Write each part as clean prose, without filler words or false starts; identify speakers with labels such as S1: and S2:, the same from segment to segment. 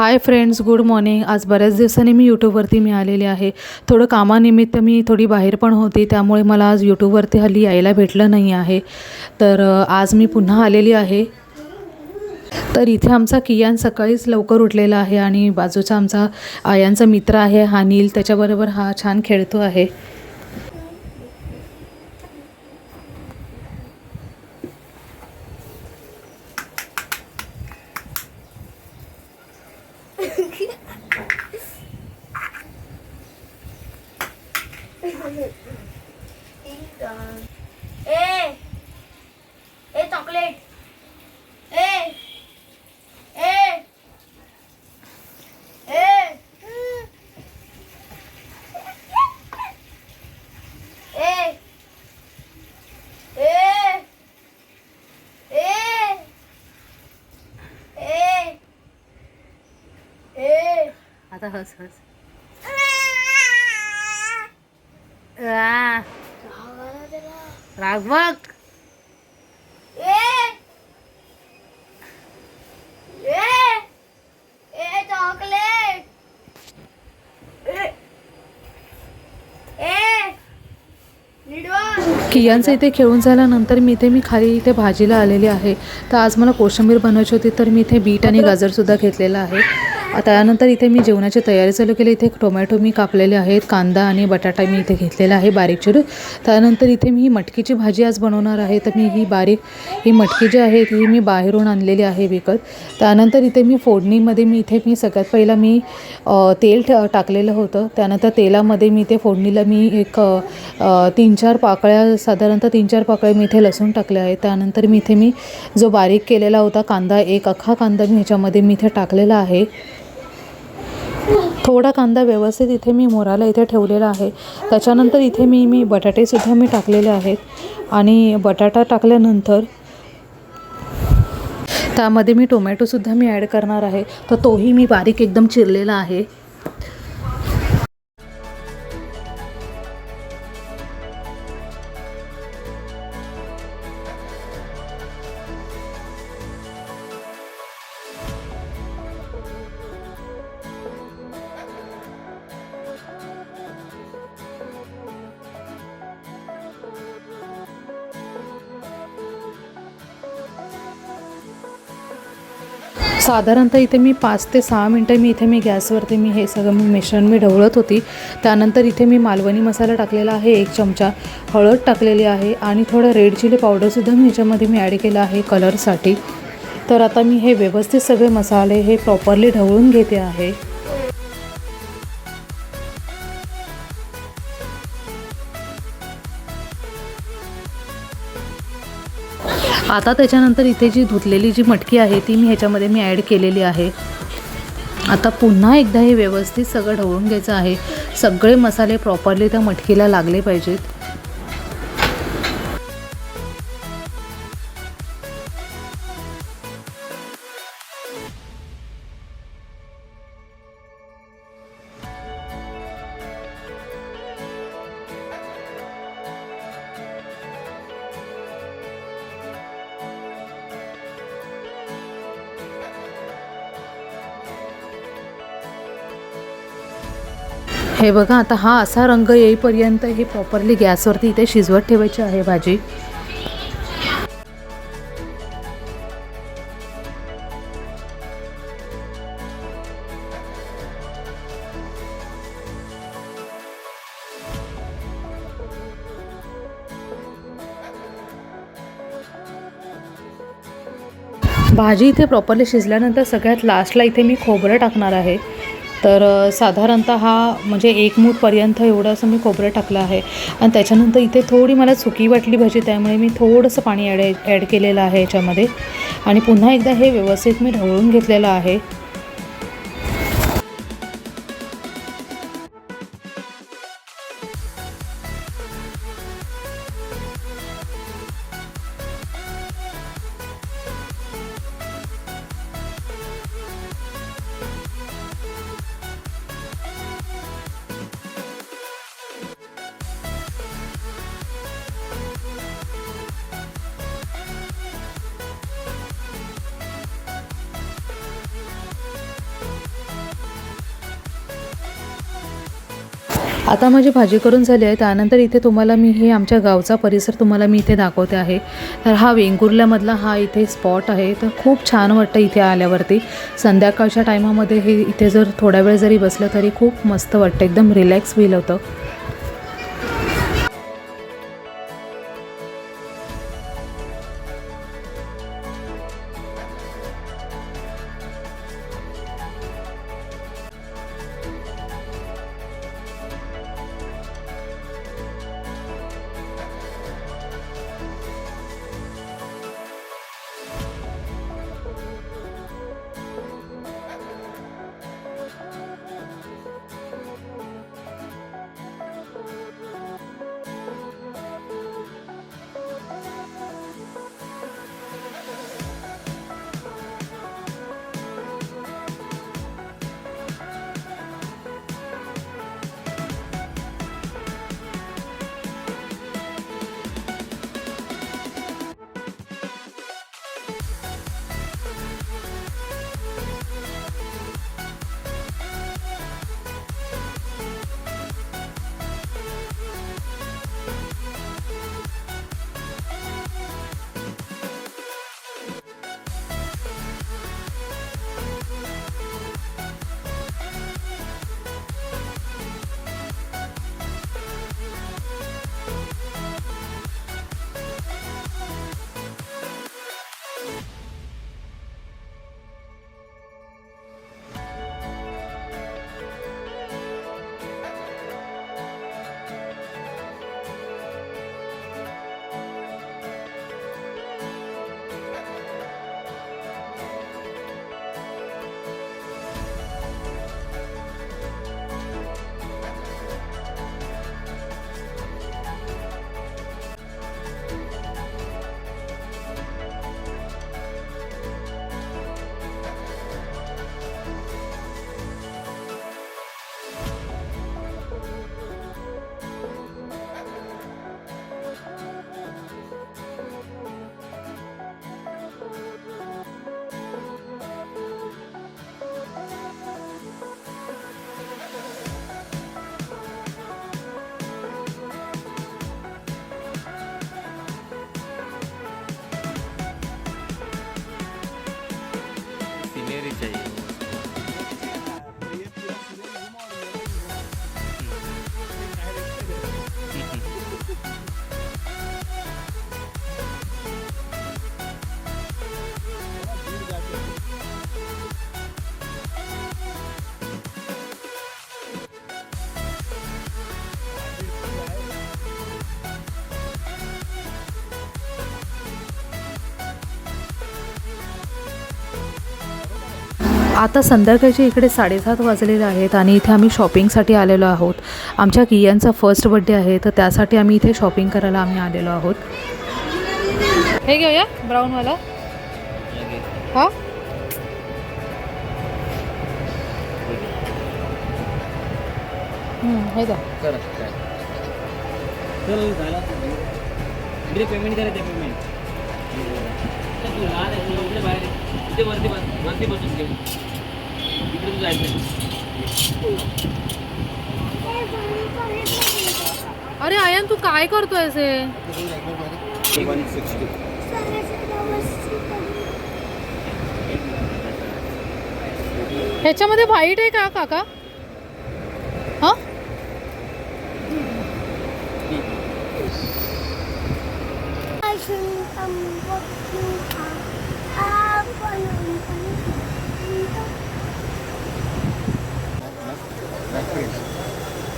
S1: Hi friends, good morning. आज बऱ्याच दिवसांनी मी यूट्यूबवरती आलेले आहे. थोडं कामानिमित्त मी थोडी बाहेर पण होती, त्यामुळे मला आज यूट्यूबवरती हल्ली यायला भेटलं नाही आहे. तर आज मी पुन्हा आलेली आहे. तर इथे आमचा कियान सकाळीच लवकर उठलेला आहे आणि बाजूचा आमचा आयांचा मित्र आहे हा नील, त्याच्याबरोबर हा छान खेळतो आहे.
S2: ए ए चॉकलेट ए ए ए ए ए ए ए
S1: आता हस हस. राग बघ.
S2: चॉकलेट
S1: कियांचं इथे खेळून झाल्यानंतर मी खाली इथे भाजीला आलेली आहे. तर आज मला कोशिंबीर बनवायची होती, तर मी इथे बीट आणि गाजरसुद्धा घेतलेला आहे. त्यानंतर इथे मी जेवणाची तयारी चालू केली. इथे टोमॅटो मी कापलेले आहेत, कांदा आणि बटाटा मी इथे घेतलेला आहे बारीक चिरून. त्यानंतर इथे मी मटकीची भाजी आज बनवणार आहे. तर मी ही मटकी जी आहे ही मी बाहेरून आणलेली आहे विकत. त्यानंतर इथे मी फोडणीमध्ये मी सगळ्यात पहिला तेल टाकलेलं होतं. त्यानंतर तेलामध्ये ते फोडणीला मी एक 3-4 पाकळ्या, साधारणतः 3-4 पाकळ्या मी इथे लसूण टाकले आहे. त्यानंतर मी जो बारीक केलेला होता कांदा, एक अख्खा कांदा मी ह्याच्यामध्ये इथे टाकलेला आहे. थोडा कांदा व्यवस्थित इथे मी मोराला इथे ठेवलेला आहे. त्याच्यानंतर इथे मी बटाटेसुद्धा मी टाकलेले आहेत आणि बटाटा टाकल्यानंतर त्यामध्ये मी टोमॅटोसुद्धा मी ॲड करणार आहे. तर तोही मी बारीक एकदम चिरलेला आहे. साधारणतः इथे मी 5 ते 6 मिनटं मी गॅसवरती हे सगळं मिश्रण ढवळत होती. त्यानंतर इथे मी मालवणी मसाला टाकलेला आहे 1 चमचा, हळद टाकलेली आहे आणि थोडं रेड चिली पावडरसुद्धा मी ह्याच्यामध्ये ॲड केलं आहे कलरसाठी. तर आता मी हे व्यवस्थित सगळे मसाले हे प्रॉपरली ढवळून घेते आहे. आता त्याच्यानंतर इथे जी धुतलेली जी मटकी आहे ती मी ह्याच्यामध्ये ॲड केलेली आहे. आता पुन्हा एकदा हे व्यवस्थित सगळं ढवळून घ्यायचं आहे. सगळे मसाले प्रॉपरली त्या मटकीला लागले पाहिजेत. हे बघा, आता हा असा रंग येईपर्यंत हे प्रॉपरली गॅसवरती इथे शिजवत ठेवायची आहे भाजी. भाजी इथे प्रॉपरली शिजल्यानंतर सगळ्यात लास्टला इथे मी खोबरं टाकणार आहे. तर साधारणतः म्हणजे 1 मूठपर्यंत एवढं असं मी खोबरं टाकलं आहे. आणि त्याच्यानंतर इथे थोडी मला सुकी वाटली भाजी, त्यामुळे मी थोडंसं पाणी ॲड केलेलं आहे याच्यामध्ये. आणि पुन्हा एकदा हे व्यवस्थित मी ढवळून घेतलेलं आहे. आता माझी भाजी करून झाली आहे. त्यानंतर इथे तुम्हाला मी हे आमच्या गावचा परिसर तुम्हाला मी इथे दाखवते आहे. तर हा वेंगुर्ल्यामधला हा इथे स्पॉट आहे. तर खूप छान वाटतं इथे आल्यावरती. संध्याकाळच्या टायमामध्ये हे इथे जर थोडा वेळ जरी बसलं तरी खूप मस्त वाटतं, एकदम रिलॅक्स फील होतं.
S3: सीनरी चाहिए.
S1: आता संध्याकाळचे इकडे 7:30 वाजलेले आहेत आणि इथे आम्ही शॉपिंगसाठी आलेलो आहोत. आमच्या कियांचा फर्स्ट बर्थडे आहे, तर त्यासाठी आम्ही इथे शॉपिंग करायला आम्ही आलेलो आहोत. हे घेऊया ब्राऊनवाला. हा हे द्या.
S3: चल झाला. इकडे पेमेंट करायचं पेमेंट. तू लहान आहे, तू इकडे बाहेर इथे वरती बसून घे. इकडे तू जायचं.
S1: अरे आयन, तू काय करतोय असे? ह्याच्यामध्ये व्हाईट आहे का काका? हा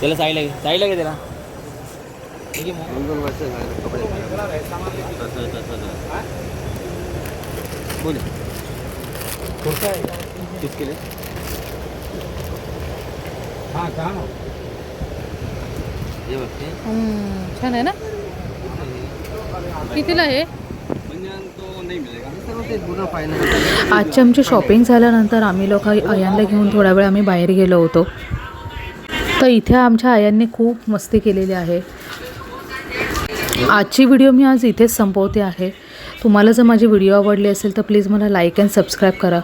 S3: त्याला साईडला घे त्याला. ठीक आहे बोल. किस केले? हां का हे बघते.
S1: छान आहे ना. कितीला आहे? आजची आमची शॉपिंग झाल्यानंतर आम्ही लोक आयांना घेऊन थोडा वेळ आम्ही बाहेर गेलो होतो. तर इथे आमच्या आयांनी खूप मस्ती केलेली आहे. आजची व्हिडिओ मी आज इथेच संपवते आहे. तुम्हाला जर माझी व्हिडिओ आवडली असेल तर प्लीज मला लाईक अँड सबस्क्राईब करा.